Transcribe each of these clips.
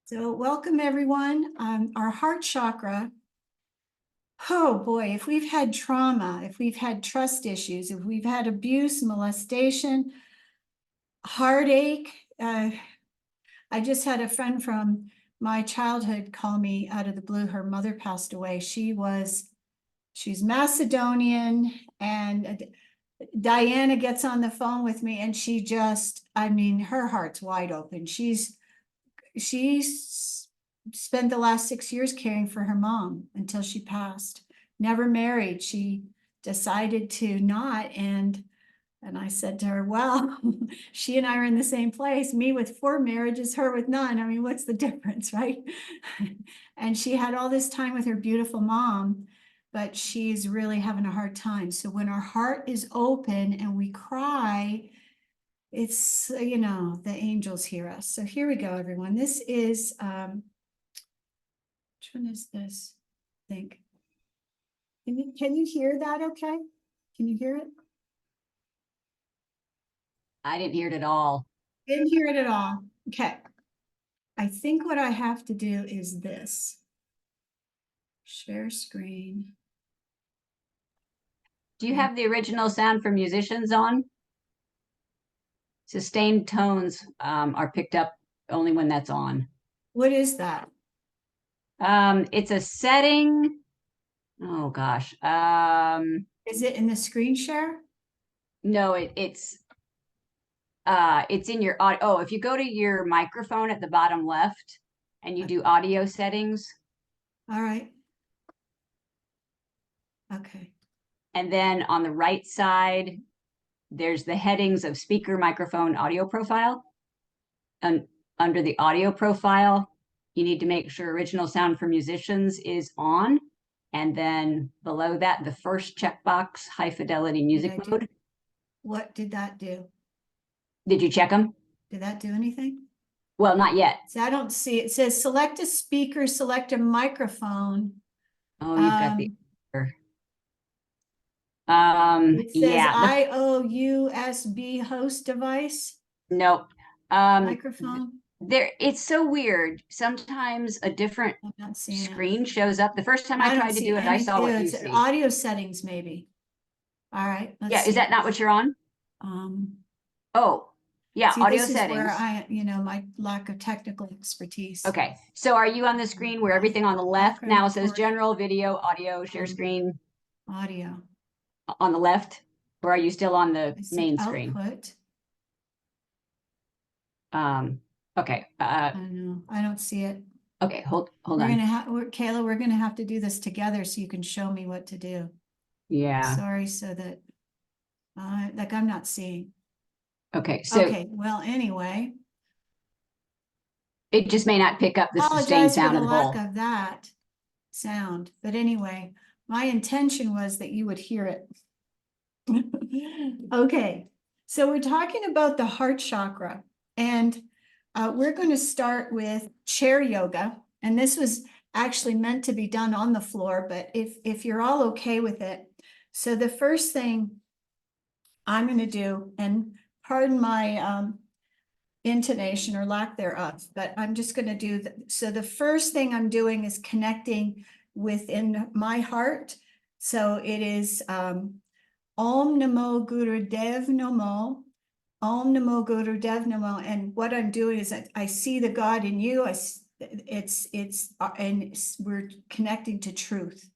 So welcome everyone. Our heart chakra. Oh boy, if we've had trauma, if we've had trust issues, if we've had abuse, molestation, heartache. I just had a friend from my childhood call me out of the blue. Her mother passed away. She's Macedonian, and Diana gets on the phone with me and she just, I mean, her heart's wide open. She's spent the last 6 years caring for her mom until she passed. Never married. She decided to not. And I said to her, well, she and I are in the same place, me with 4 marriages, her with none. I mean, what's the difference, right? And she had all this time with her beautiful mom, but she's really having a hard time. So when our heart is open and we cry, it's, the angels hear us. So here we go, everyone. This is, which one is this? I think. Can you hear that okay? Can you hear it? I didn't hear it at all. Didn't hear it at all. Okay. I think what I have to do is this. Share screen. Do you have the original sound for musicians on? Sustained tones are picked up only when that's on. What is that? It's a setting. Oh gosh. Is it in the screen share? No, it's in your audio. Oh, if you go to your microphone at the bottom left and you do audio settings. All right. Okay. And then on the right side, there's the headings of speaker, microphone, audio profile. And under the audio profile, you need to make sure original sound for musicians is on. And then below that, the first checkbox, high fidelity music mode. What did that do? Did you check them? Did that do anything? Well, not yet. So I don't see it. It says select a speaker, select a microphone. Oh, you've got the it says yeah. IOUSB host device. Nope. Microphone. It's so weird. Sometimes a different screen shows up. The first time I tried to do it, I saw what you see. Audio settings, maybe. All right. Yeah, is that not what you're on? Oh, yeah, see, audio this settings. Is where I, my lack of technical expertise. Okay, so are you on the screen where everything on the left now says general, video, audio, share screen? Audio. On the left, or are you still on the main screen? Output. Okay. I don't know. I don't see it. Okay, hold on. Kayla, we're gonna have to do this together so you can show me what to do. Yeah. Sorry, so that like I'm not seeing. Okay, so okay, well, anyway. It just may not pick up the sustained sound of the lack of that sound. But anyway, my intention was that you would hear it. Okay, so we're talking about the heart chakra, and we're going to start with chair yoga. And this was actually meant to be done on the floor, but if you're all okay with it. So the first thing I'm going to do, and pardon my intonation or lack thereof, but I'm just going to do so the first thing I'm doing is connecting within my heart. So it is Om Namo Gurudev Namo, Om Namo Gurudev Namo, and what I'm doing is I see the God in you. And we're connecting to truth.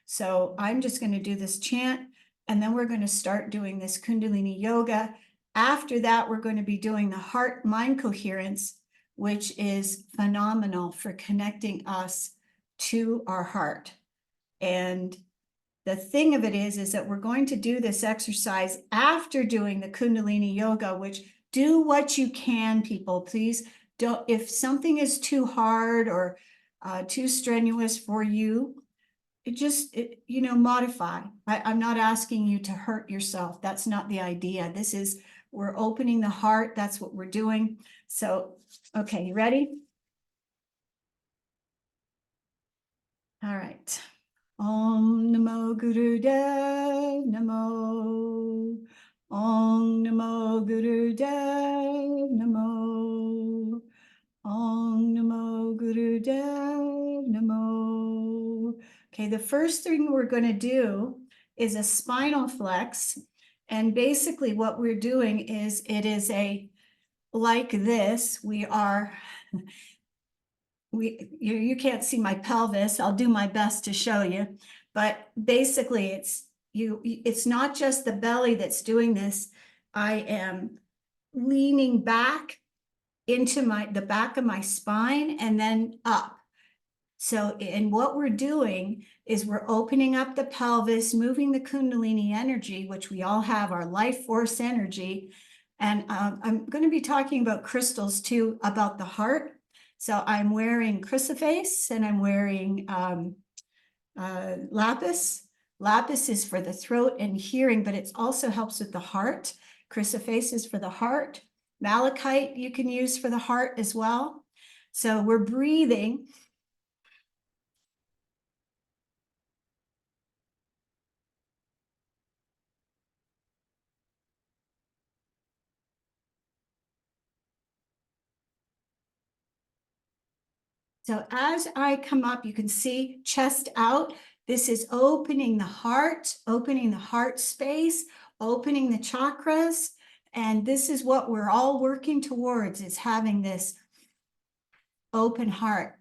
So I'm just going to do this chant, and then we're going to start doing this Kundalini yoga. After that, we're going to be doing the heart-mind coherence, which is phenomenal for connecting us to our heart. And the thing of it is that we're going to do this exercise after doing the Kundalini yoga, which do what you can, people. Please don't, if something is too hard or too strenuous for you, modify. I'm not asking you to hurt yourself. That's not the idea. We're opening the heart. That's what we're doing. So, okay, you ready? All right. Om Namo Gurudev Namo. Om Namo Gurudev Namo. Om Namo Gurudev Namo. Okay, the first thing we're going to do is a spinal flex. And basically what we're doing is it is like this. You can't see my pelvis. I'll do my best to show you. But basically it's not just the belly that's doing this. I am leaning back into the back of my spine and then up. So, and what we're doing is we're opening up the pelvis, moving the Kundalini energy, which we all have, our life force energy. And I'm going to be talking about crystals too, about the heart. So I'm wearing chrysoprase and I'm wearing lapis. Lapis is for the throat and hearing, but it also helps with the heart. Chrysoprase is for the heart. Malachite you can use for the heart as well. So we're breathing. So as I come up, you can see chest out. This is opening the heart space, opening the chakras. And this is what we're all working towards, is having this open heart.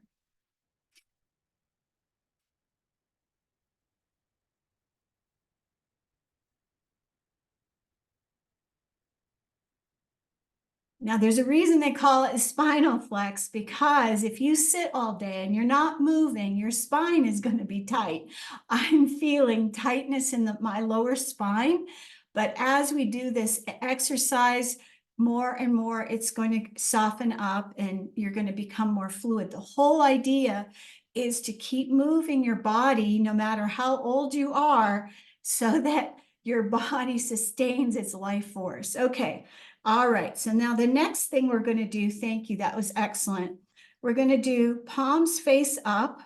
Now, there's a reason they call it a spinal flex, because if you sit all day and you're not moving, your spine is going to be tight. I'm feeling tightness in my lower spine, but as we do this exercise more and more, it's going to soften up and you're going to become more fluid. The whole idea is to keep moving your body no matter how old you are, so that your body sustains its life force. Okay. All right, so now the next thing we're going to do, thank you, that was excellent. We're going to do palms face up.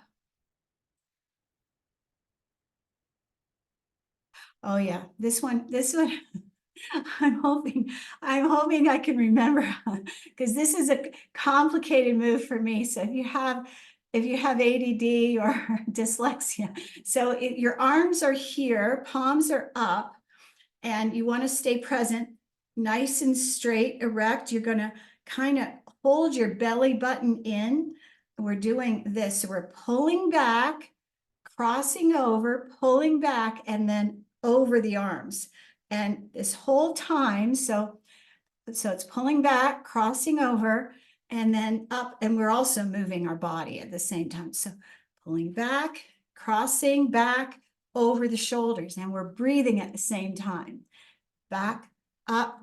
Oh yeah, this one, I'm hoping I can remember, because this is a complicated move for me. So if you have ADD or dyslexia, so your arms are here, palms are up, and you want to stay present, nice and straight, erect. You're going to kind of hold your belly button in. We're doing this. So we're pulling back, crossing over, pulling back, and then over the arms. And this whole time, so it's pulling back, crossing over, and then up. And we're also moving our body at the same time. So pulling back, crossing back, over the shoulders, and we're breathing at the same time. Back, up.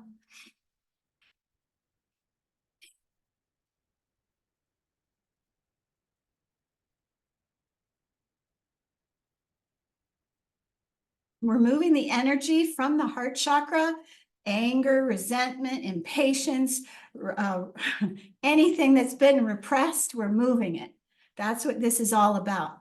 We're moving the energy from the heart chakra, anger, resentment, impatience, anything that's been repressed, we're moving it. That's what this is all about.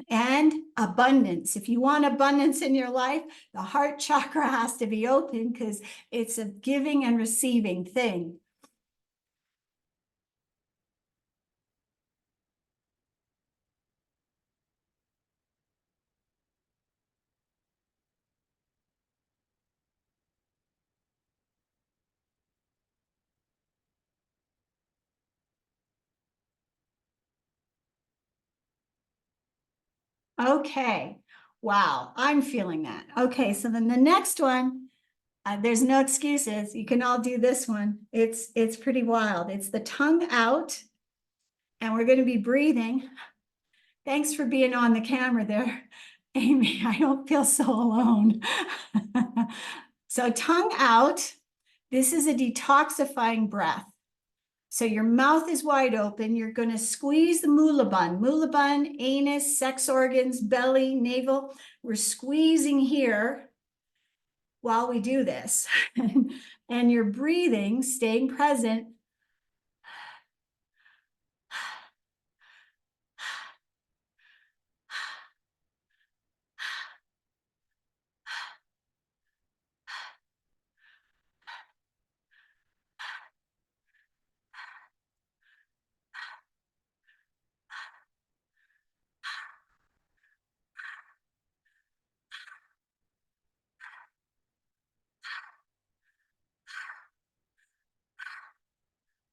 And abundance. If you want abundance in your life, the heart chakra has to be open, because it's a giving and receiving thing. Okay. Wow. I'm feeling that. Okay. So then the next one, there's no excuses. You can all do this one. It's pretty wild. It's the tongue out, and we're going to be breathing. Thanks for being on the camera there, Amy. I don't feel so alone. So tongue out. This is a detoxifying breath. So your mouth is wide open. You're going to squeeze the Mulaband, anus, sex organs, belly, navel. We're squeezing here while we do this. And you're breathing, staying present.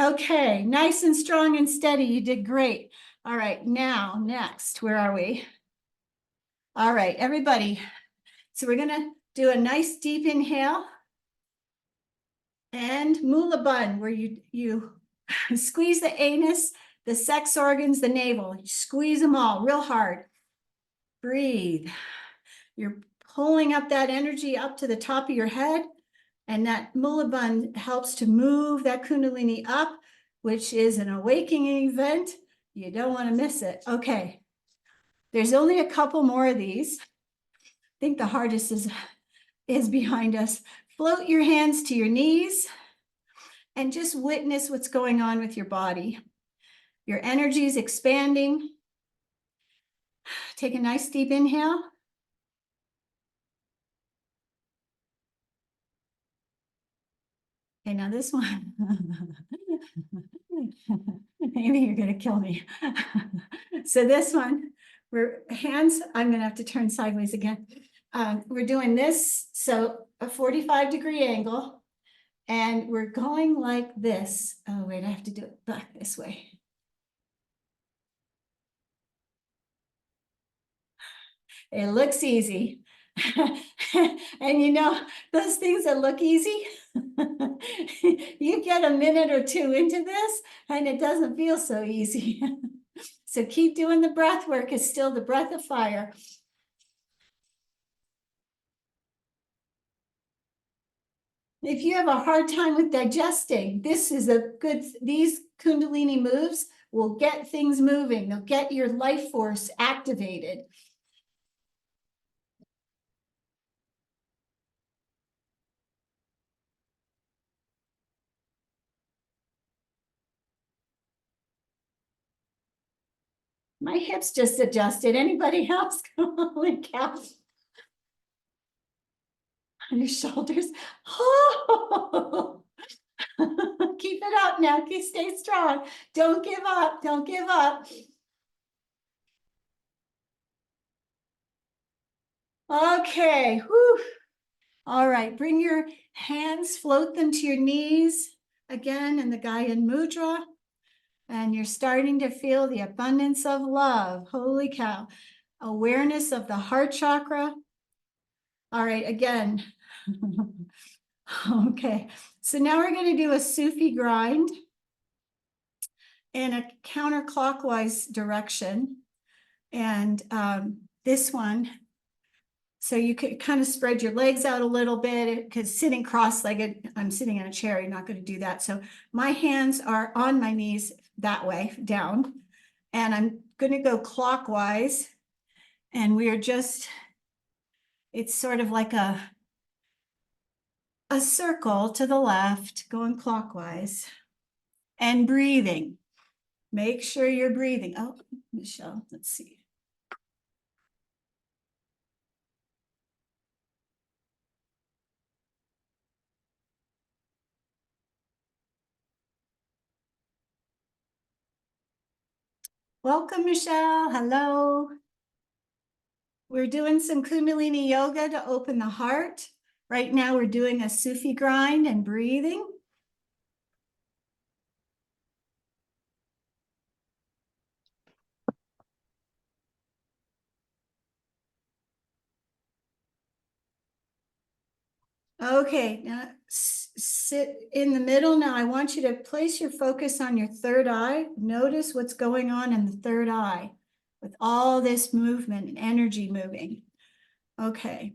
Okay, nice and strong and steady. You did great. All right, now, next, where are we? All right, everybody. So we're gonna do a nice deep inhale and Mula Bun, where you squeeze the anus, the sex organs, the navel. You squeeze them all real hard. Breathe. You're pulling up that energy up to the top of your head, and that Mula Bun helps to move that Kundalini up, which is an awakening event. You don't want to miss it. Okay. There's only a couple more of these. I think the hardest is behind us. Float your hands to your knees and just witness what's going on with your body. Your energy is expanding. Take a nice deep inhale. Okay, now this one. Maybe you're gonna kill me. So this one, I'm gonna have to turn sideways again. We're doing this, so a 45-degree angle, and we're going like this. Oh, wait, I have to do it back this way. It looks easy. And you know, those things that look easy, you get a minute or two into this and it doesn't feel so easy. So keep doing the breath work. It's still the breath of fire. If you have a hard time with digesting, this is these Kundalini moves will get things moving. They'll get your life force activated. My hips just adjusted. Anybody else? Holy cow. On your shoulders. Oh. Keep it up now. Stay strong. Don't give up. Don't give up. Okay. Whew. All right. Bring your hands, float them to your knees again in the Gaian Mudra. And you're starting to feel the abundance of love. Holy cow. Awareness of the heart chakra. All right, again. Okay, so now we're going to do a Sufi grind in a counterclockwise direction. And this one, so you could kind of spread your legs out a little bit, because sitting cross-legged, I'm sitting in a chair, you're not going to do that. So my hands are on my knees that way, down, and I'm going to go clockwise. And we are just, it's sort of like a circle to the left, going clockwise, and breathing. Make sure you're breathing. Oh, Michelle, let's see. Welcome, Michelle. Hello. We're doing some Kundalini yoga to open the heart. Right now, we're doing a Sufi grind and breathing. Okay, now sit in the middle. Now I want you to place your focus on your third eye. Notice what's going on in the third eye with all this movement and energy moving. Okay.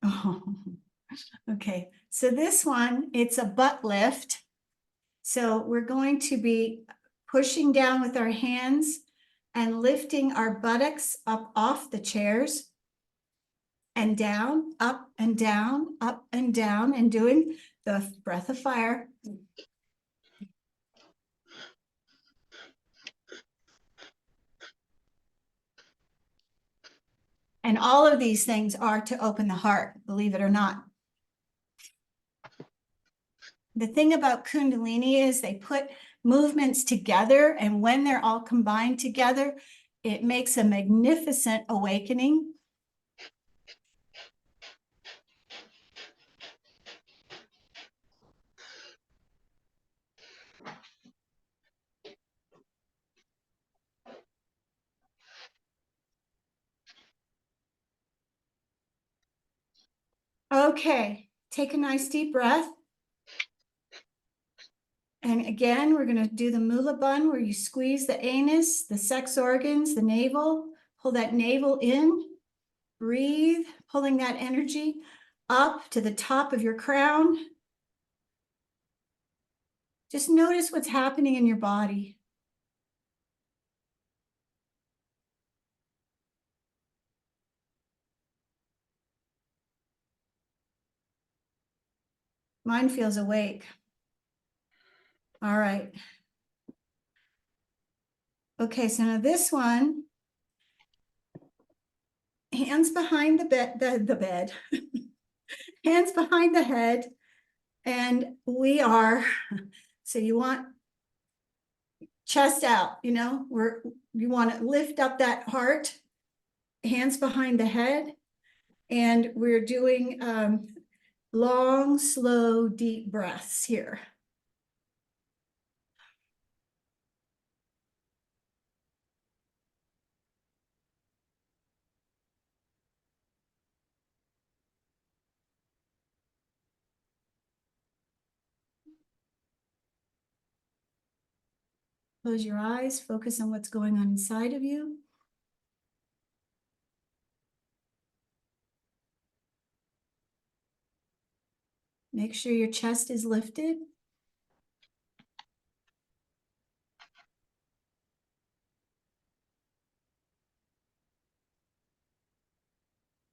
Oh, okay. So this one, it's a butt lift. So we're going to be pushing down with our hands and lifting our buttocks up off the chairs and down, up and down, and doing the breath of fire. And all of these things are to open the heart, believe it or not. The thing about Kundalini is they put movements together, and when they're all combined together, it makes a magnificent awakening. Okay, take a nice deep breath. And again, we're going to do the Mula Bun where you squeeze the anus, the sex organs, the navel, pull that navel in, breathe, pulling that energy up to the top of your crown. Just notice what's happening in your body. Mine feels awake. All right. Okay, so now this one, hands behind the bed, hands behind the head, and we are, so you want chest out, you know, you want to lift up that heart, hands behind the head, and we're doing long, slow, deep breaths here. Close your eyes, focus on what's going on inside of you. Make sure your chest is lifted.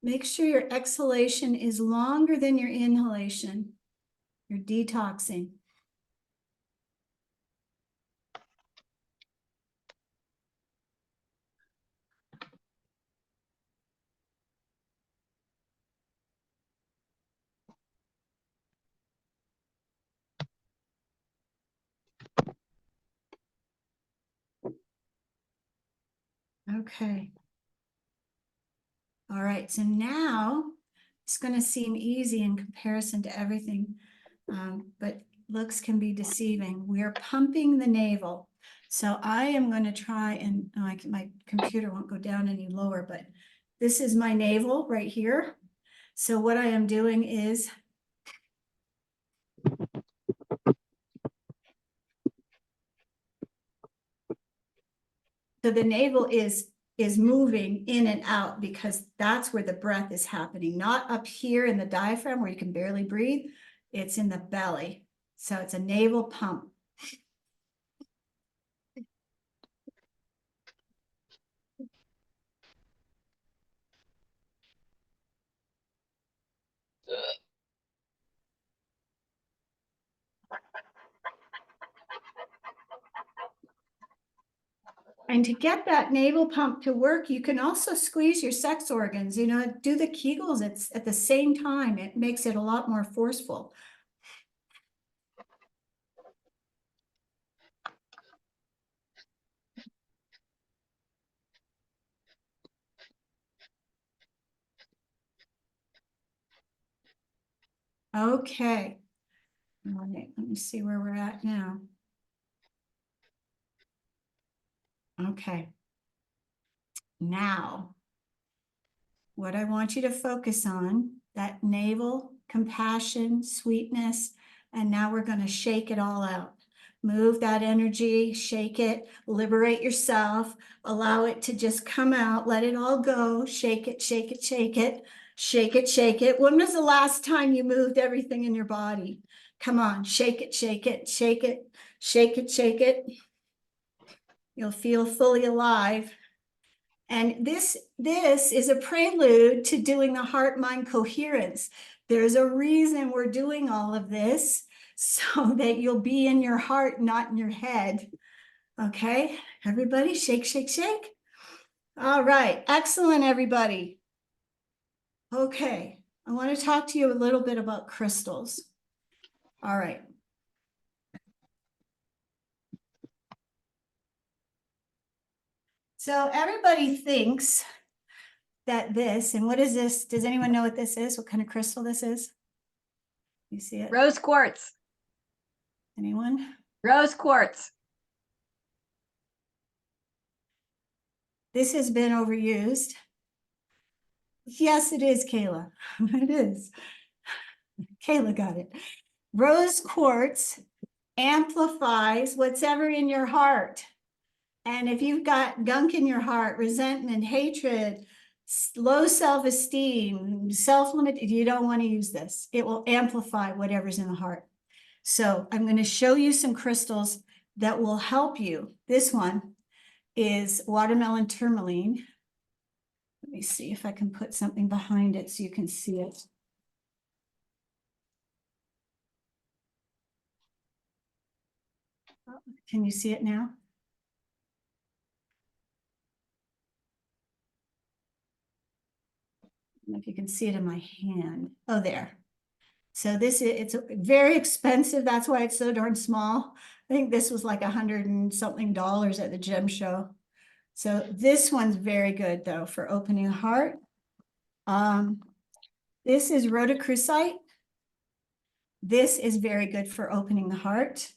Make sure your exhalation is longer than your inhalation. You're detoxing. Okay. All right, so now it's going to seem easy in comparison to everything, but looks can be deceiving. We're pumping the navel. So I am going to try and my computer won't go down any lower, but this is my navel right here. So what I am doing is so the navel is moving in and out because that's where the breath is happening, not up here in the diaphragm where you can barely breathe. It's in the belly. So it's a navel pump. And to get that navel pump to work, you can also squeeze your sex organs, you know, do the Kegels. It's at the same time. It makes it a lot more forceful. Okay. All right, let me see where we're at now. Okay. Now, what I want you to focus on, that navel, compassion, sweetness, and now we're going to shake it all out. Move that energy, shake it, liberate yourself, allow it to just come out, let it all go, shake it, shake it, shake it, shake it, shake it. When was the last time you moved everything in your body? Come on, shake it, shake it, shake it, shake it, shake it. You'll feel fully alive. And this is a prelude to doing the heart-mind coherence. There's a reason we're doing all of this, so that you'll be in your heart, not in your head. Okay, everybody, shake, shake, shake. All right, excellent, everybody. Okay, I want to talk to you a little bit about crystals. All right. So everybody thinks that this, and what is this? Does anyone know what this is? What kind of crystal this is? You see it? Rose quartz. Anyone? Rose quartz. This has been overused. Yes, it is, Kayla. It is. Kayla got it. Rose quartz amplifies whatever in your heart. And if you've got gunk in your heart, resentment, hatred, low self-esteem, self-limit, you don't want to use this. It will amplify whatever's in the heart. So I'm going to show you some crystals that will help you. This one is watermelon tourmaline. Let me see if I can put something behind it so you can see it. Can you see it now? I don't know if you can see it in my hand. Oh, there. So it's very expensive. That's why it's so darn small. I think this was like $100 and something at the gem show. So this one's very good though for opening a heart. This is rhodochrosite. This is very good for opening the heart.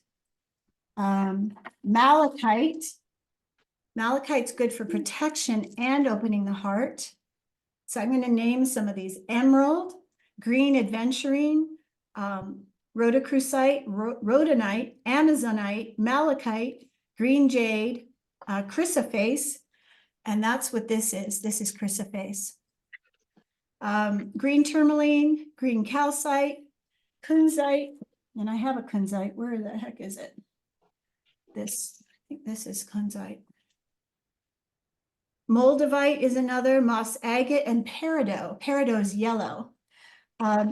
Malachite. Malachite's good for protection and opening the heart. So I'm going to name some of these: emerald, green adventurine, rhodochrosite, rhodonite, amazonite, malachite, green jade, chrysoprase, and that's what this is. This is chrysoprase. Green tourmaline, green calcite, kunzite, and I have a kunzite. Where the heck is it? I think this is kunzite. Moldavite is another, moss agate, and peridot. Peridot is yellow.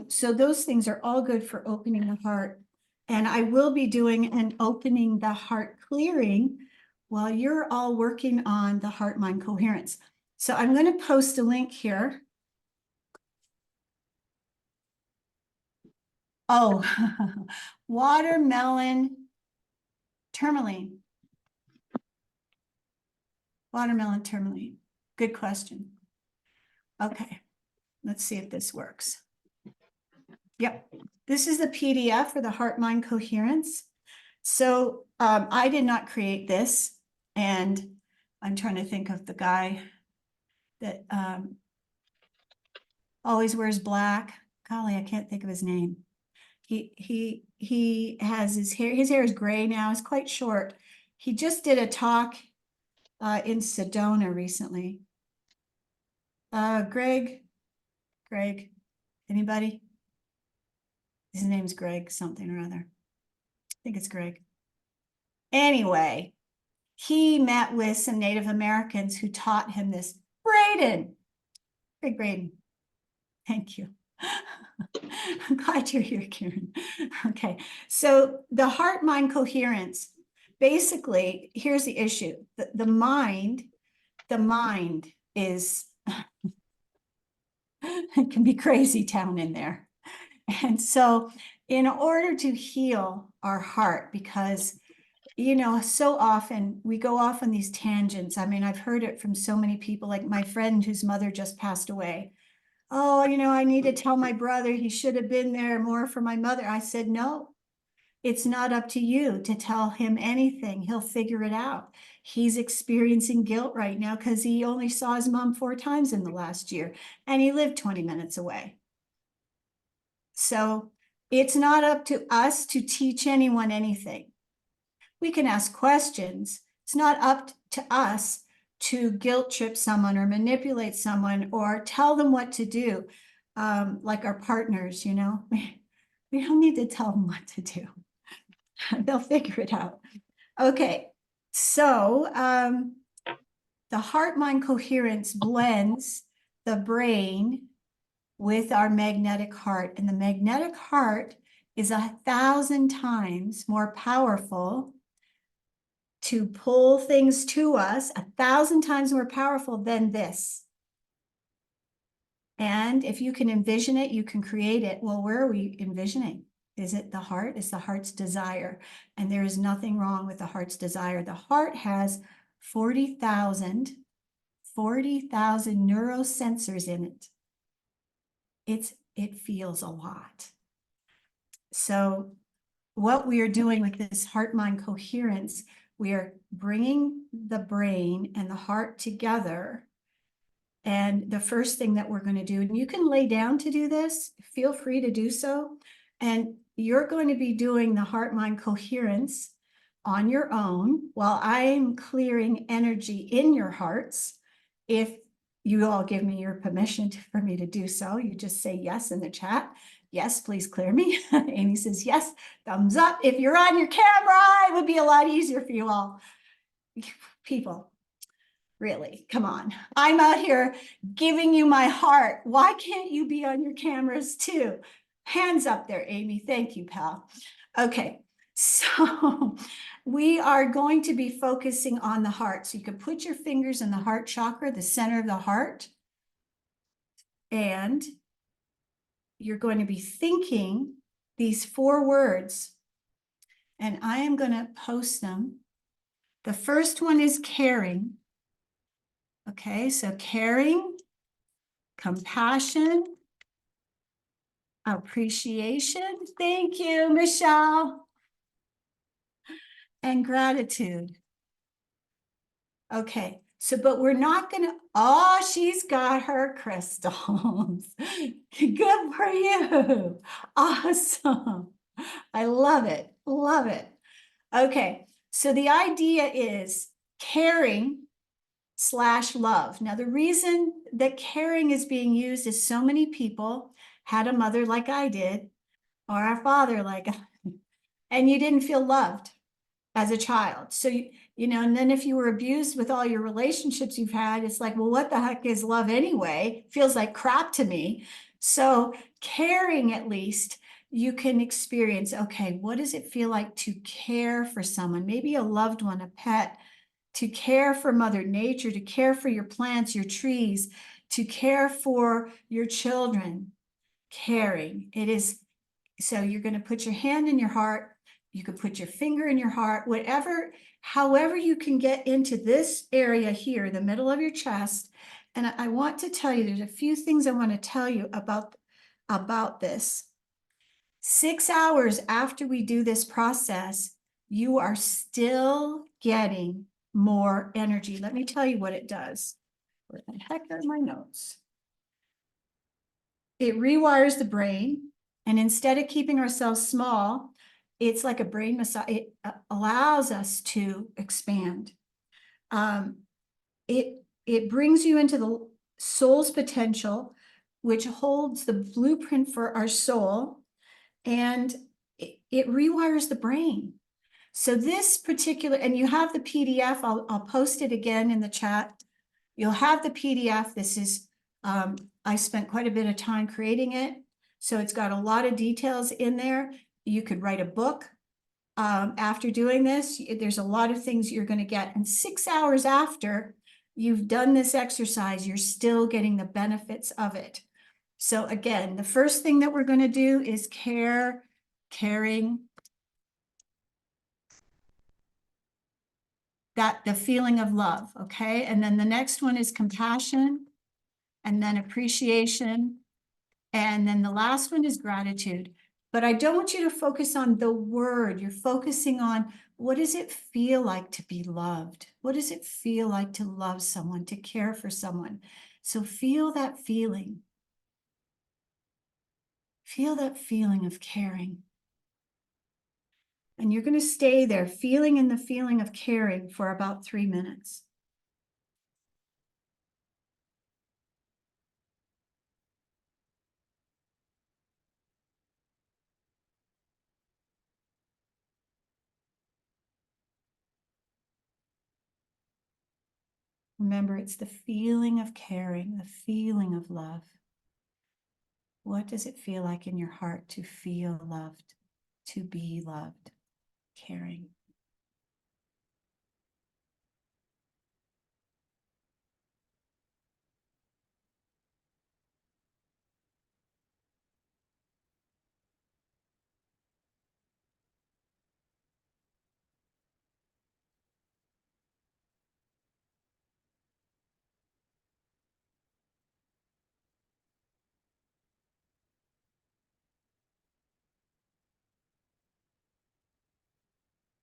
So those things are all good for opening the heart. And I will be doing an opening the heart clearing while you're all working on the heart-mind coherence. So I'm going to post a link here. Oh, watermelon tourmaline. Watermelon tourmaline. Good question. Okay, let's see if this works. Yep, this is the PDF for the heart-mind coherence. So I did not create this, and I'm trying to think of the guy that always wears black. Golly, I can't think of his name. He has his hair is gray now. It's quite short. He just did a talk in Sedona recently. Greg, anybody? His name's Greg something or other. I think it's Greg. Anyway, he met with some Native Americans who taught him this. Braden, Greg Braden, thank you. I'm glad you're here, Karen. Okay, so the heart-mind coherence, basically, here's the issue. The mind is, it can be crazy town in there. And so in order to heal our heart, because, you know, so often we go off on these tangents. I mean, I've heard it from so many people, like my friend whose mother just passed away. Oh, you know, I need to tell my brother he should have been there more for my mother. I said, no, it's not up to you to tell him anything. He'll figure it out. He's experiencing guilt right now because he only saw his mom 4 times in the last year, and he lived 20 minutes away. So it's not up to us to teach anyone anything. We can ask questions. It's not up to us to guilt trip someone or manipulate someone or tell them what to do. Like our partners, you know, we don't need to tell them what to do. They'll figure it out. Okay, so the heart-mind coherence blends the brain with our magnetic heart, and the magnetic heart is 1,000 times more powerful to pull things to us, 1,000 times more powerful than this. And if you can envision it, you can create it. Well, where are we envisioning? Is it the heart? It's the heart's desire. And there is nothing wrong with the heart's desire. The heart has 40,000 neurosensors in it. It feels a lot. So what we are doing with this heart-mind coherence, we are bringing the brain and the heart together. And the first thing that we're going to do, and you can lay down to do this, feel free to do so. And you're going to be doing the heart-mind coherence on your own while I'm clearing energy in your hearts. If you all give me your permission for me to do so, you just say yes in the chat. Yes, please clear me. Amy says yes, thumbs up. If you're on your camera, it would be a lot easier for you all. People, really, come on. I'm out here giving you my heart. Why can't you be on your cameras too? Hands up there, Amy. Thank you, pal. Okay, so we are going to be focusing on the heart. So you can put your fingers in the heart chakra, the center of the heart, and you're going to be thinking these 4 words, and I am going to post them. The first one is caring. Okay, so caring, compassion, appreciation. Thank you, Michelle. And gratitude. Okay, so, but we're not gonna, oh, she's got her crystals. Good for you. Awesome. I love it. Love it. Okay, so the idea is caring / love. Now, the reason that caring is being used is so many people had a mother like I did, or a father like, and you didn't feel loved as a child. So, you know, and then if you were abused with all your relationships you've had, it's like, well, what the heck is love anyway? Feels like crap to me. So caring, at least you can experience, okay, what does it feel like to care for someone? Maybe a loved one, a pet, to care for Mother Nature, to care for your plants, your trees, to care for your children. Caring, it is. So you're going to put your hand in your heart. You could put your finger in your heart, whatever, however you can get into this area here, the middle of your chest. And I want to tell you, there's a few things I want to tell you about this. 6 hours after we do this process, you are still getting more energy. Let me tell you what it does. Where the heck are my notes? It rewires the brain. And instead of keeping ourselves small, it's like a brain massage. It allows us to expand. It brings you into the soul's potential, which holds the blueprint for our soul, and it rewires the brain. So this particular, and you have the PDF, I'll post it again in the chat. You'll have the PDF. This is, I spent quite a bit of time creating it. So it's got a lot of details in there. You could write a book after doing this. There's a lot of things you're going to get. And 6 hours after you've done this exercise, you're still getting the benefits of it. So again, the first thing that we're going to do is caring, that the feeling of love. Okay. And then the next one is compassion, and then appreciation. And then the last one is gratitude. But I don't want you to focus on the word. You're focusing on, what does it feel like to be loved? What does it feel like to love someone, to care for someone? So feel that feeling. Feel that feeling of caring. And you're going to stay there, feeling in the feeling of caring for about 3 minutes. Remember, it's the feeling of caring, the feeling of love. What does it feel like in your heart to feel loved, to be loved, caring?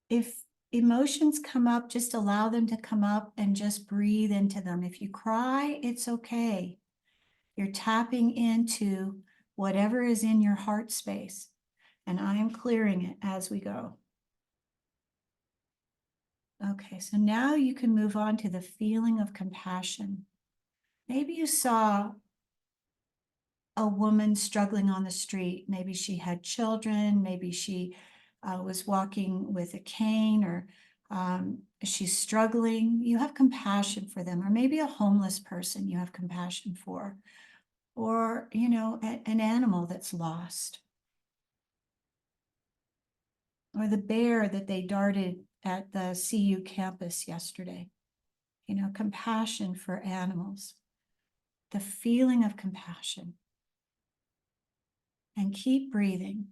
If emotions come up, just allow them to come up and just breathe into them. If you cry, it's okay. You're tapping into whatever is in your heart space. And I am clearing it as we go. Okay, so now you can move on to the feeling of compassion. Maybe you saw a woman struggling on the street. Maybe she had children. Maybe she was walking with a cane, or she's struggling. You have compassion for them. Or maybe a homeless person you have compassion for. Or, you know, an animal that's lost. Or the bear that they darted at the CU campus yesterday. You know, compassion for animals. The feeling of compassion. And keep breathing.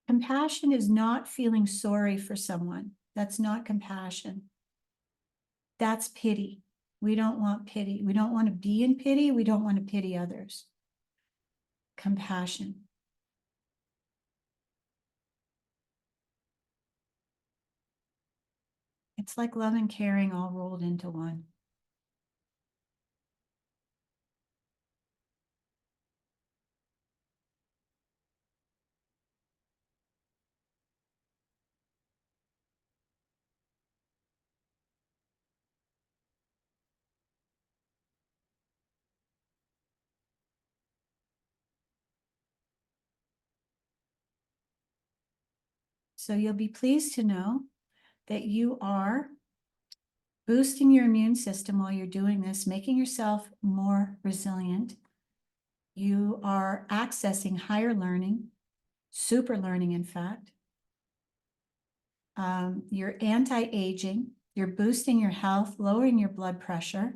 Compassion is not feeling sorry for someone. That's not compassion. That's pity. We don't want pity. We don't want to be in pity. We don't want to pity others. Compassion. It's like love and caring all rolled into one. So you'll be pleased to know that you are boosting your immune system while you're doing this, making yourself more resilient. You are accessing higher learning, super learning, in fact. You're anti-aging, you're boosting your health, lowering your blood pressure,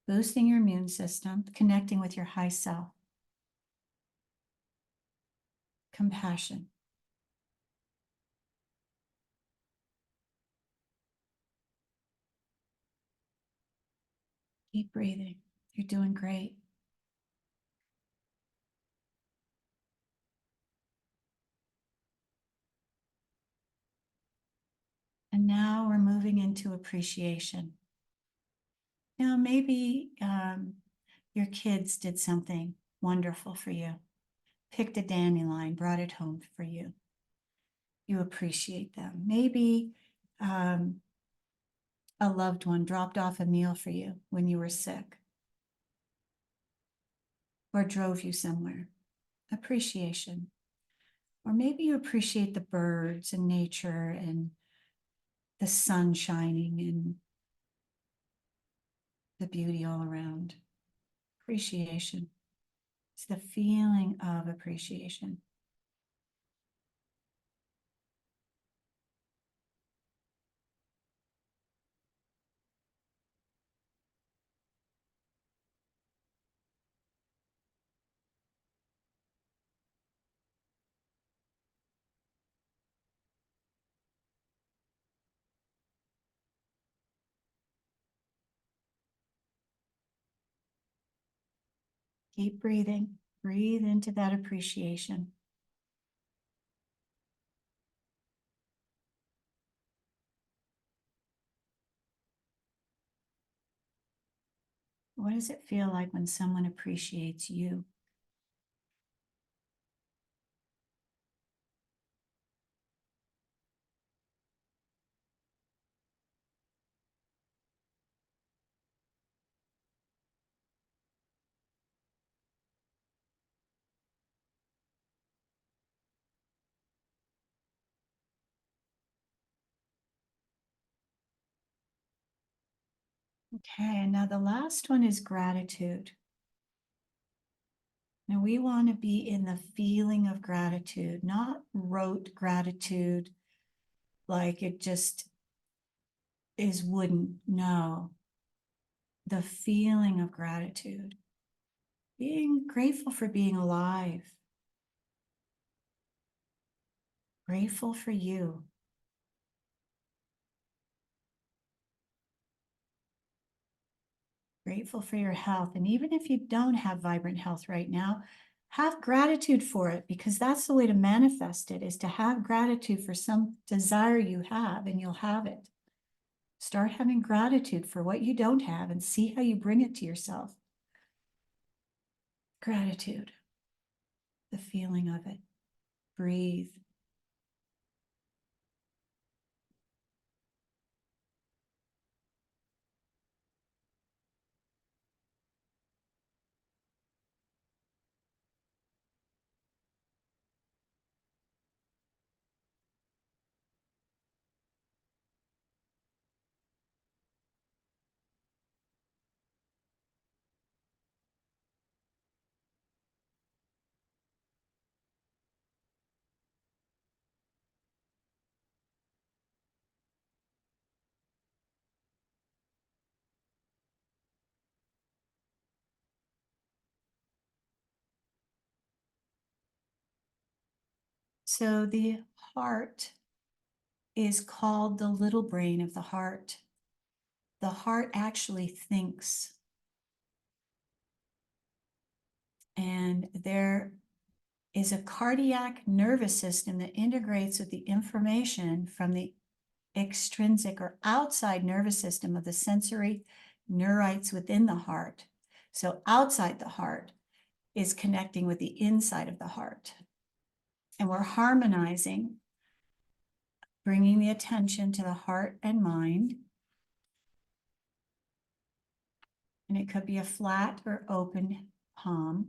boosting your immune system, connecting with your high self. Compassion. Keep breathing. You're doing great. And now we're moving into appreciation. Now, maybe your kids did something wonderful for you, picked a dandelion, brought it home for you. You appreciate them. Maybe a loved one dropped off a meal for you when you were sick, or drove you somewhere. Appreciation. Or maybe you appreciate the birds and nature and the sun shining and the beauty all around. Appreciation. It's the feeling of appreciation. Keep breathing. Breathe into that appreciation. What does it feel like when someone appreciates you? Okay, and now the last one is gratitude. Now we want to be in the feeling of gratitude, not rote gratitude, like it just is wooden. No, the feeling of gratitude, being grateful for being alive, grateful for you. grateful for your health. And even if you don't have vibrant health right now, have gratitude for it, because that's the way to manifest it, is to have gratitude for some desire you have, and you'll have it. Start having gratitude for what you don't have and see how you bring it to yourself. Gratitude, the feeling of it. Breathe. So the heart is called the little brain of the heart. The heart actually thinks. And there is a cardiac nervous system that integrates with the information from the extrinsic or outside nervous system of the sensory neurites within the heart. So outside the heart is connecting with the inside of the heart. And we're harmonizing, bringing the attention to the heart and mind. And it could be a flat or open palm.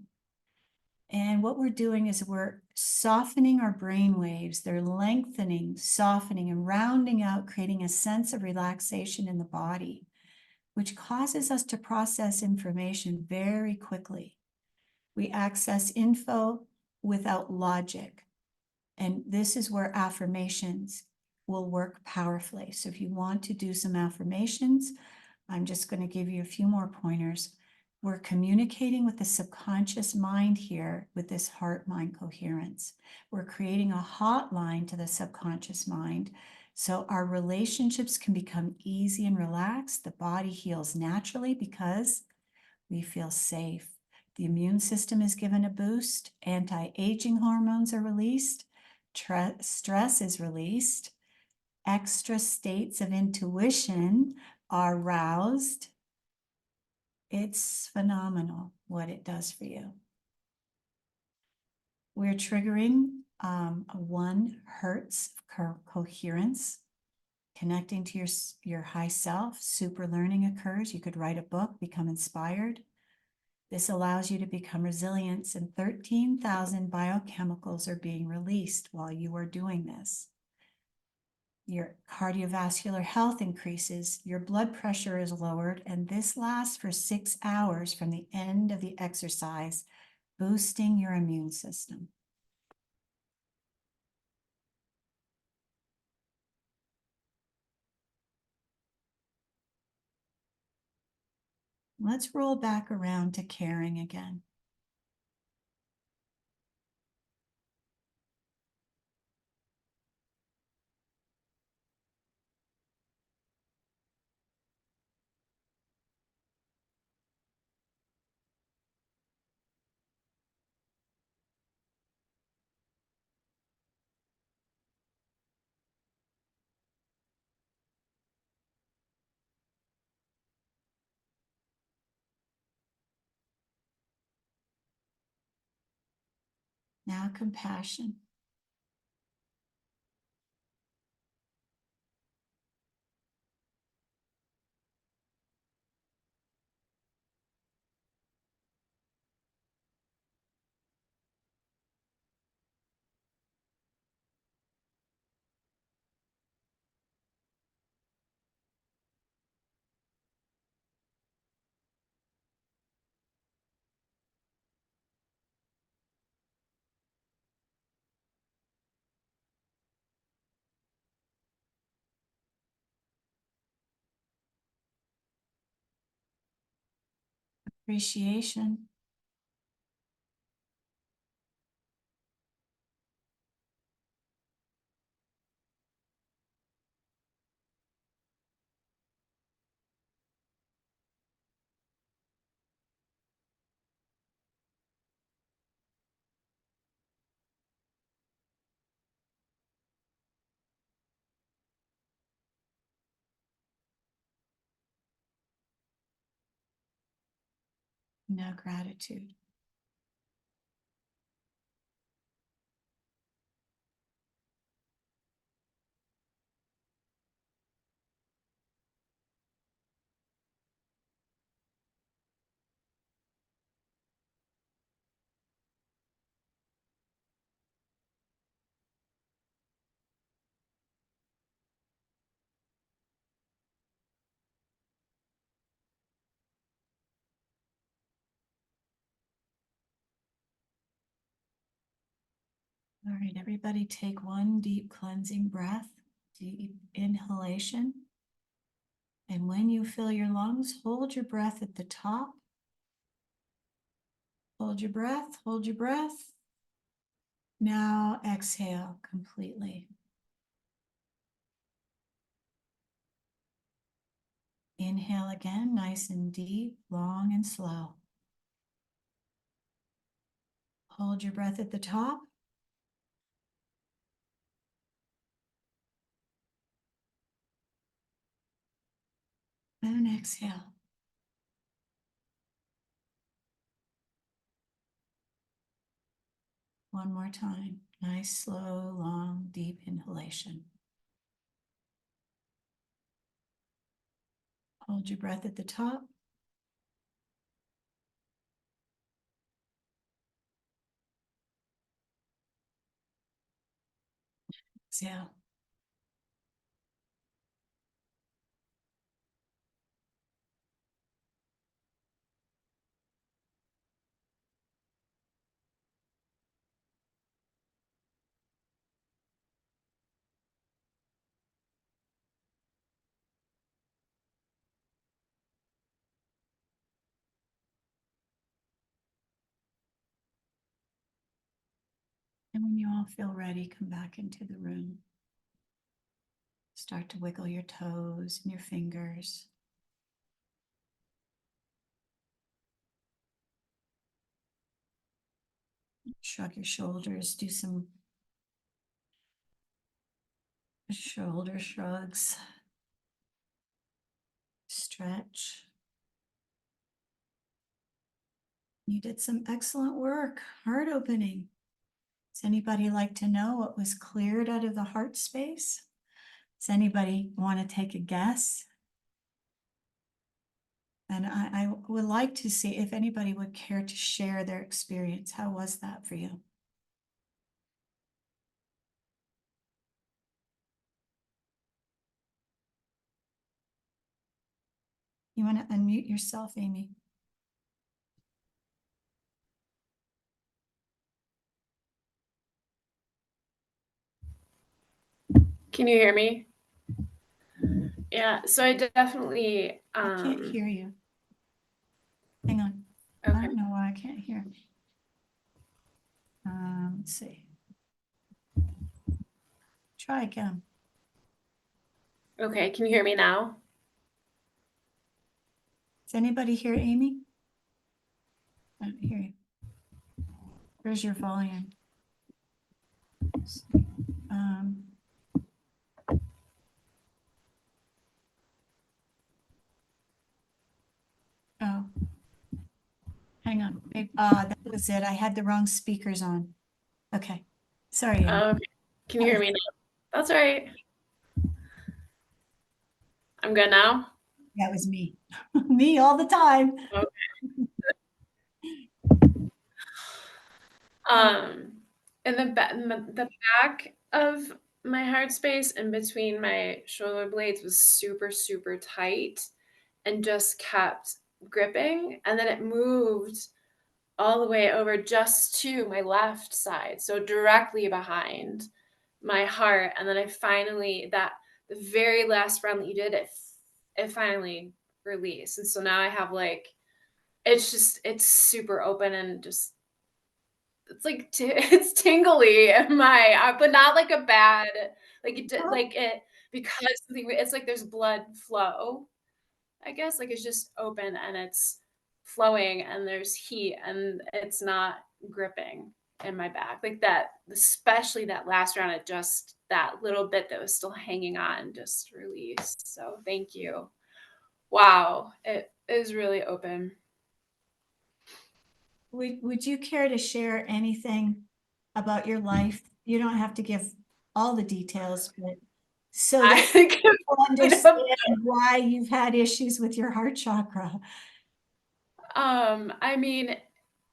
And what we're doing is we're softening our brain waves. They're lengthening, softening, and rounding out, creating a sense of relaxation in the body, which causes us to process information very quickly. We access info without logic. And this is where affirmations will work powerfully. So if you want to do some affirmations, I'm just going to give you a few more pointers. We're communicating with the subconscious mind here with this heart-mind coherence. We're creating a hotline to the subconscious mind so our relationships can become easy and relaxed. The body heals naturally because we feel safe. The immune system is given a boost. Anti-aging hormones are released. Stress is released. Extra states of intuition are roused. It's phenomenal what it does for you. We're triggering 1 hertz coherence, connecting to your high self. Super learning occurs. You could write a book, become inspired. This allows you to become resilient, and 13,000 biochemicals are being released while you are doing this. Your cardiovascular health increases, your blood pressure is lowered, and this lasts for 6 hours from the end of the exercise, boosting your immune system. Let's roll back around to caring again. Now compassion. Appreciation. No gratitude. All right, everybody take one deep cleansing breath, deep inhalation. And when you fill your lungs, hold your breath at the top. Hold your breath, hold your breath. Now exhale completely. Inhale again, nice and deep, long and slow. Hold your breath at the top. And exhale. One more time. Nice, slow, long, deep inhalation. Hold your breath at the top. Exhale. And when you all feel ready, come back into the room. Start to wiggle your toes and your fingers. Shrug your shoulders, do some shoulder shrugs. Stretch. You did some excellent work, heart opening. Does anybody like to know what was cleared out of the heart space? Does anybody want to take a guess? And I would like to see if anybody would care to share their experience. How was that for you? You want to unmute yourself, Amy? Can you hear me? Yeah, so I definitely I can't hear you. Hang on. I okay. don't know why I can't hear. Let's see. Try again. Okay, can you hear me now? Does anybody hear Amy? I don't hear you. Where's your volume? Um, oh, hang on. That was it. I had the wrong speakers on. Okay. Sorry, Amy. Okay. Can you hear me now? That's all right. I'm good now? That was me. Me all the time. In the back of my heart space in between my shoulder blades was super, super tight and just kept gripping. And then it moved all the way over just to my left side, so directly behind my heart. And then I finally, the very last round that you did, it finally released. And so now I have like, it's super open and just, it's like, it's tingly in my, but not like a bad, like it, because it's like there's blood flow, I guess. Like it's just open and it's flowing and there's heat and it's not gripping in my back like that. Especially that last round, it just, that little bit that was still hanging on just released. So thank you. Wow, it is really open. would you care to share anything about your life? You don't have to give all the details, but so I that think people I understand why you've had issues with your heart chakra. I mean,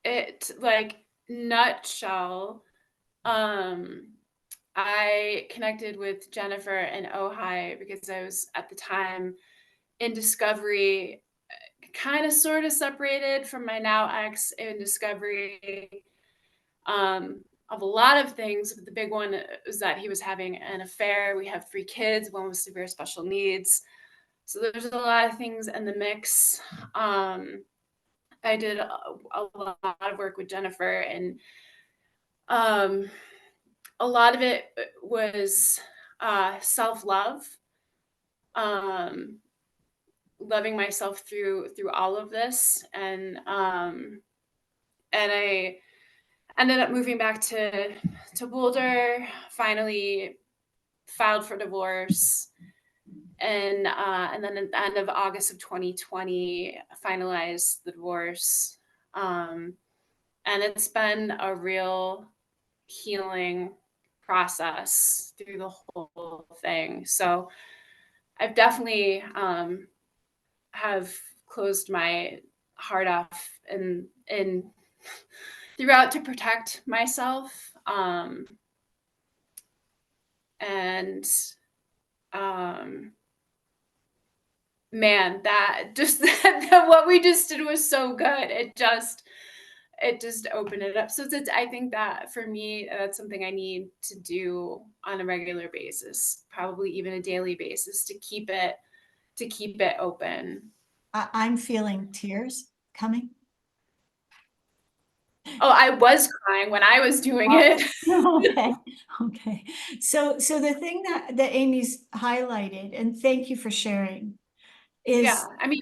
it like nutshell. Um, I connected with Jennifer and Ojai because I was at the time in Discovery, kind of sort of separated from my now ex in Discovery of a lot of things. But the big one was that he was having an affair. We have 3 kids, one with severe special needs. So there's a lot of things in the mix. I did a lot of work with Jennifer, and a lot of it was self-love, um, loving myself through all of this, and I ended up moving back to Boulder. Finally, filed for divorce, and then at the end of August of 2020, finalized the divorce. And it's been a real healing process through the whole thing. So I've definitely have closed my heart off and throughout to protect myself. And man, that just that what we just did was so good. It just opened it up. So it's, I think that for me, that's something I need to do on a regular basis, probably even a daily basis, to keep it open. I'm feeling tears coming. Oh, I was crying when I was doing it. Okay, okay. So the thing that Amy's highlighted, and thank you for sharing, Yeah, is I mean,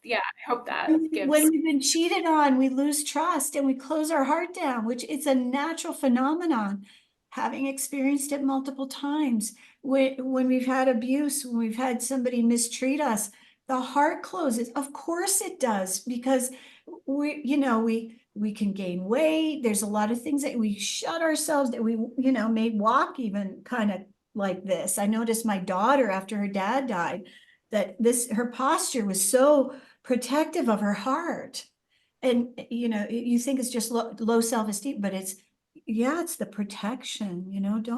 yeah, I hope that when gives. we've been cheated on, we lose trust and we close our heart down, which it's a natural phenomenon, having experienced it multiple times. When we've had abuse, when we've had somebody mistreat us, the heart closes. Of course it does, because we can gain weight. There's a lot of things that we shut ourselves, that we, may walk even kind of like this. I noticed my daughter, after her dad died, that her posture was so protective of her heart. And, you think it's just low self-esteem, but it's the protection,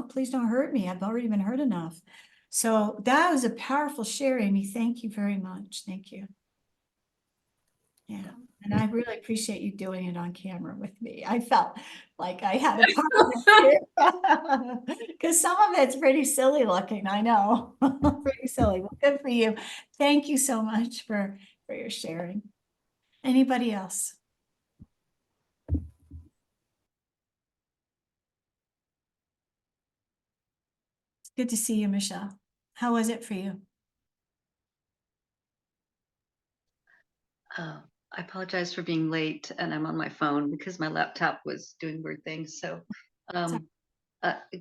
please don't hurt me. I've already been hurt enough. So that was a powerful share, Amy. Thank you very much. Thank you. Yeah. And I really appreciate you doing it on camera with me. I felt like I had a part because some of it's pretty silly looking. I know, pretty silly. Well, good for you. Thank you so much for your sharing. Anybody else? It's good to see you, Michelle. How was it for you? I apologize for being late, and I'm on my phone because my laptop was doing weird things. So,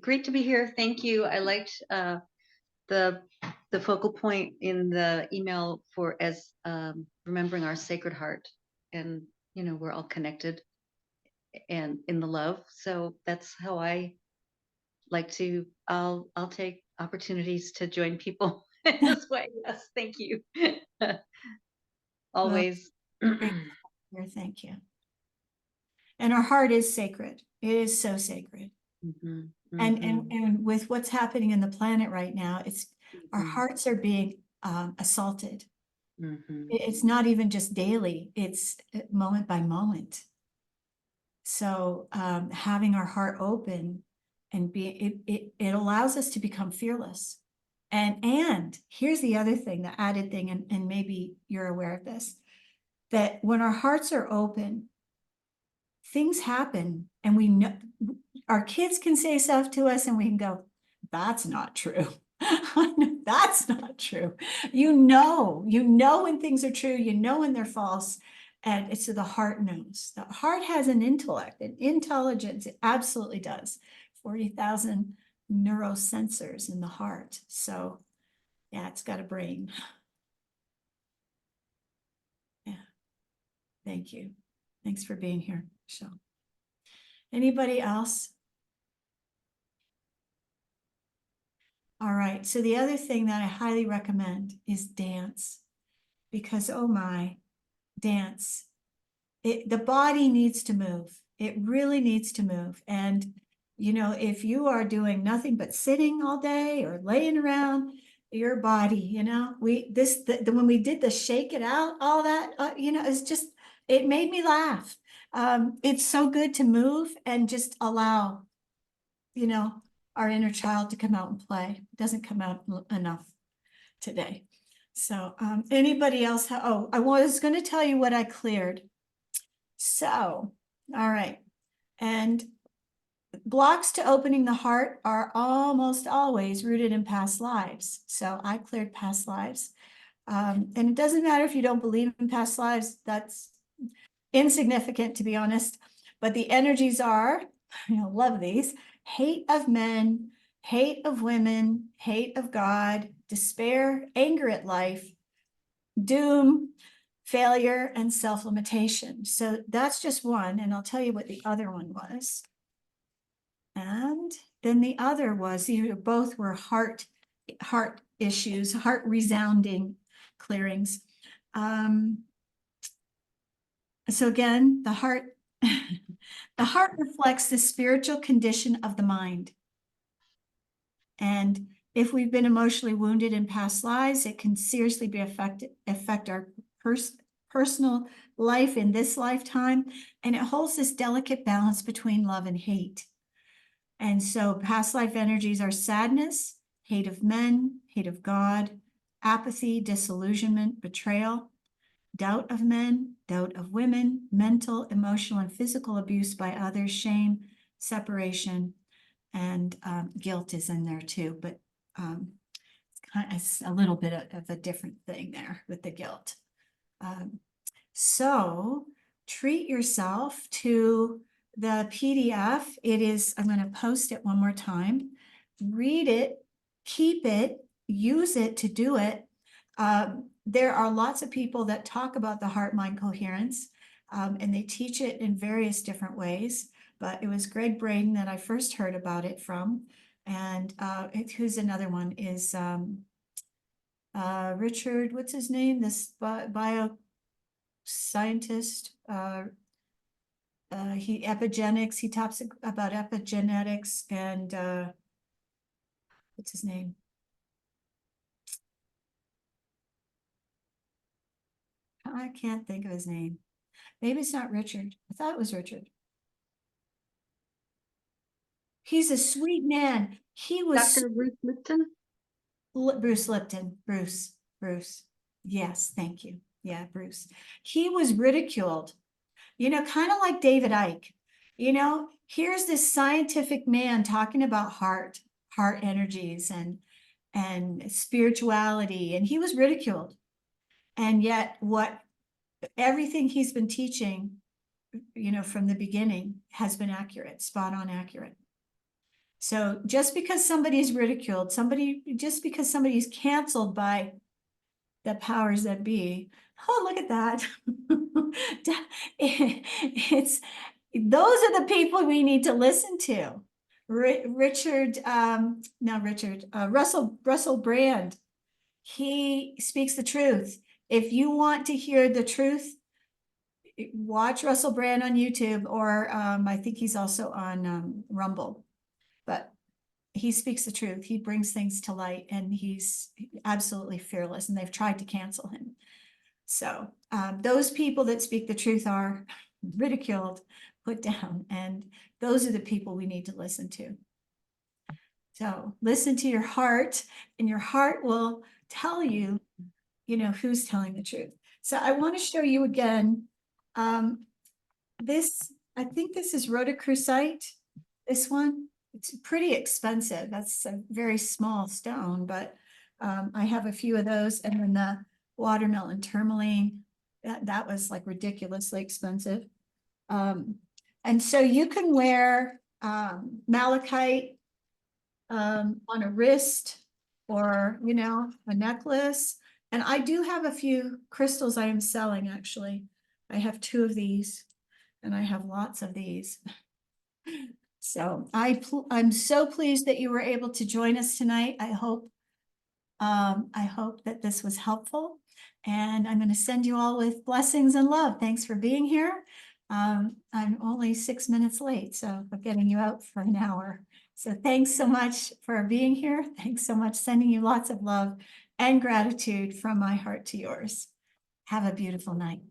great to be here. Thank you. I liked the focal point in the email for as remembering our Sacred Heart, and we're all connected and in the love. So that's how I like to. I'll take opportunities to join people in this way. Yes, thank you. Always. Thank you. And our heart is sacred. It is so sacred. Mhm, And mhm, with what's happening in the planet right now, our mhm, hearts are being assaulted. mhm. It's not even just daily, it's moment by moment. So having our heart open and it allows us to become fearless. And here's the other thing, the added thing, and maybe you're aware of this, that when our hearts are open, things happen, and we know our kids can say stuff to us and we can go, that's not true. That's not true. You know when things are true, when they're false. And it's so the heart knows. The heart has an intellect, an intelligence. It absolutely does. 40,000 neurosensors in the heart. So yeah, it's got a brain. Yeah. Thank you. Thanks for being here. So, anybody else? All right, so the other thing that I highly recommend is dance, because oh my, dance. The body needs to move. It really needs to move. And, you know, if you are doing nothing but sitting all day or laying around, your body, you know, when we did the shake it out, all that, you know, it's just, it made me laugh. It's so good to move and just allow, you know, our inner child to come out and play. It doesn't come out enough today. So, anybody else? Oh, I was going to tell you what I cleared. So, all right. And blocks to opening the heart are almost always rooted in past lives. So I cleared past lives. And it doesn't matter if you don't believe in past lives, that's insignificant, to be honest. But the energies are, I love these: hate of men, hate of women, hate of God, despair, anger at life, doom, failure, and self-limitation. So that's just one, and I'll tell you what the other one was. And then the other was, both were heart issues, heart resounding clearings. So again, the heart, the heart reflects the spiritual condition of the mind. And if we've been emotionally wounded in past lives, it can seriously affect our personal life in this lifetime. And it holds this delicate balance between love and hate. And so past life energies are sadness, hate of men, hate of God, apathy, disillusionment, betrayal, doubt of men, doubt of women, mental, emotional, and physical abuse by others, shame, separation, and guilt is in there too. But it's a little bit of a different thing there with the guilt. So treat yourself to the PDF. It is, I'm going to post it one more time. Read it, keep it, use it to do it. There are lots of people that talk about the heart-mind coherence, and they teach it in various different ways. But it was Greg Braden that I first heard about it from. And who's another one is Richard, what's his name? This bio scientist, epigenetics, he talks about epigenetics, and what's his name? I can't think of his name. Maybe it's not Richard. I thought it was Richard. He's a sweet man. He was Dr. Bruce Lipton? Bruce Lipton. Bruce. Yes, thank you. Yeah, Bruce. He was ridiculed, you know, kind of like David Icke. You know, here's this scientific man talking about heart energies and spirituality, and he was ridiculed. And yet everything he's been teaching, you know, from the beginning has been accurate, spot on accurate. So just because somebody's ridiculed, just because somebody's canceled by the powers that be, oh, look at that. Those are the people we need to listen to. Russell Brand, he speaks the truth. If you want to hear the truth, watch Russell Brand on YouTube, or I think he's also on Rumble. But he speaks the truth. He brings things to light, and he's absolutely fearless, and they've tried to cancel him. So those people that speak the truth are ridiculed, put down, and those are the people we need to listen to. So listen to your heart, and your heart will tell you, you know, who's telling the truth. So I want to show you again this. I think this is rhodochrosite, this one. It's pretty expensive. That's a very small stone, but I have a few of those. And then the watermelon tourmaline, that was like ridiculously expensive. And so you can wear malachite on a wrist, or, you know, a necklace. And I do have a few crystals I am selling, actually. I have 2 of these. and I have lots of these. So I'm so pleased that you were able to join us tonight. I hope that this was helpful, and I'm going to send you all with blessings and love. Thanks for being here. I'm only 6 minutes late, so I'm getting you out for an hour. So thanks so much for being here. Thanks so much. Sending you lots of love and gratitude from my heart to yours. Have a beautiful night.